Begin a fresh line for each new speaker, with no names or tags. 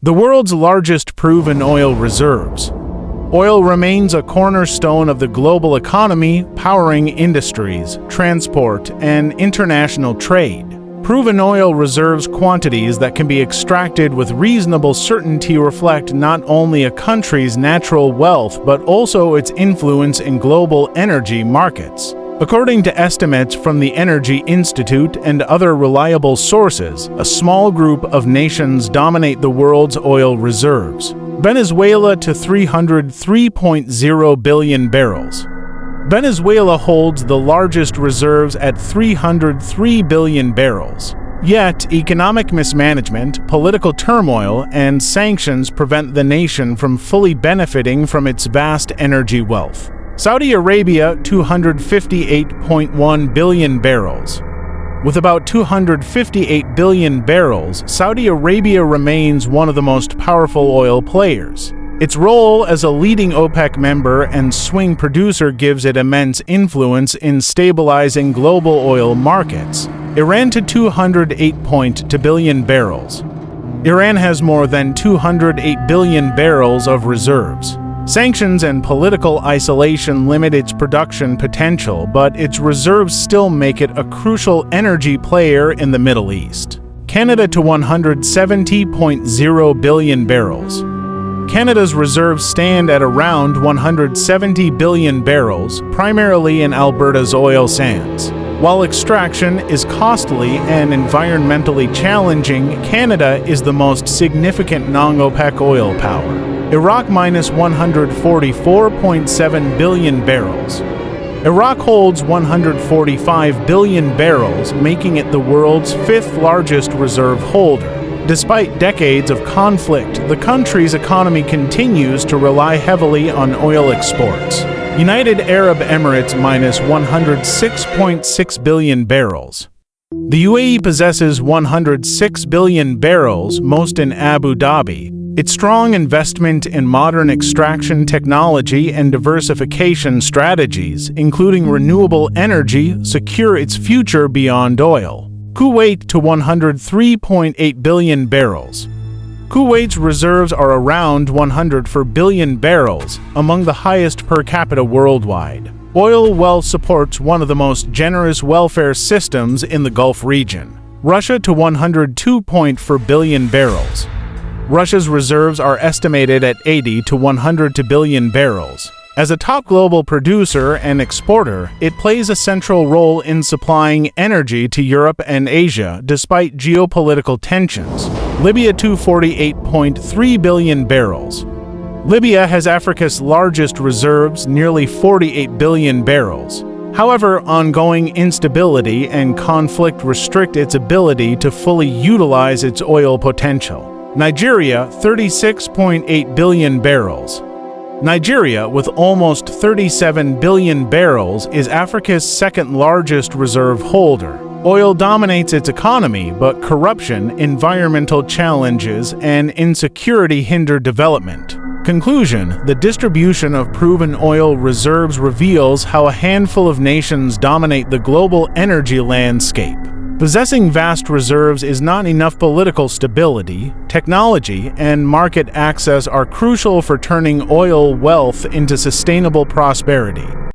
The world's largest proven oil reserves. Oil remains a cornerstone of the global economy, powering industries, transport, and international trade. Proven oil reserves quantities that can be extracted with reasonable certainty reflect not only a country's natural wealth but also its influence in global energy markets. According to estimates from the Energy Institute and other reliable sources, a small group of nations dominate the world's oil reserves. Venezuela to 303.0 billion barrels. Venezuela holds the largest reserves at 303 billion barrels. Yet, economic mismanagement, political turmoil, and sanctions prevent the nation from fully benefiting from its vast energy wealth. Saudi Arabia, 258.1 billion barrels. With about 258 billion barrels, Saudi Arabia remains one of the most powerful oil players. Its role as a leading OPEC member and swing producer gives it immense influence in stabilizing global oil markets. Iran to 208.2 billion barrels. Iran has more than 208 billion barrels of reserves. Sanctions and political isolation limit its production potential, but its reserves still make it a crucial energy player in the Middle East. Canada to 170.0 billion barrels. Canada's reserves stand at around 170 billion barrels, primarily in Alberta's oil sands. While extraction is costly and environmentally challenging, Canada is the most significant non-OPEC oil power. Iraq minus 144.7 billion barrels. Iraq holds 145 billion barrels, making it the world's fifth largest reserve holder. Despite decades of conflict, the country's economy continues to rely heavily on oil exports. United Arab Emirates minus 106.6 billion barrels. The UAE possesses 106 billion barrels, most in Abu Dhabi. Its strong investment in modern extraction technology and diversification strategies, including renewable energy, secure its future beyond oil. Kuwait to 103.8 billion barrels. Kuwait's reserves are around 104 billion barrels, among the highest per capita worldwide. Oil well supports one of the most generous welfare systems in the Gulf region. Russia to 102.4 billion barrels. Russia's reserves are estimated at 80 to 100 billion barrels. As a top global producer and exporter, it plays a central role in supplying energy to Europe and Asia despite geopolitical tensions. Libya to 48.3 billion barrels. Libya has Africa's largest reserves, nearly 48 billion barrels. However, ongoing instability and conflict restrict its ability to fully utilize its oil potential. Nigeria, 36.8 billion barrels. Nigeria, with almost 37 billion barrels, is Africa's second-largest reserve holder. Oil dominates its economy, but corruption, environmental challenges, and insecurity hinder development. Conclusion: the distribution of proven oil reserves reveals how a handful of nations dominate the global energy landscape. Possessing vast reserves is not enough. Political stability, technology, and market access are crucial for turning oil wealth into sustainable prosperity.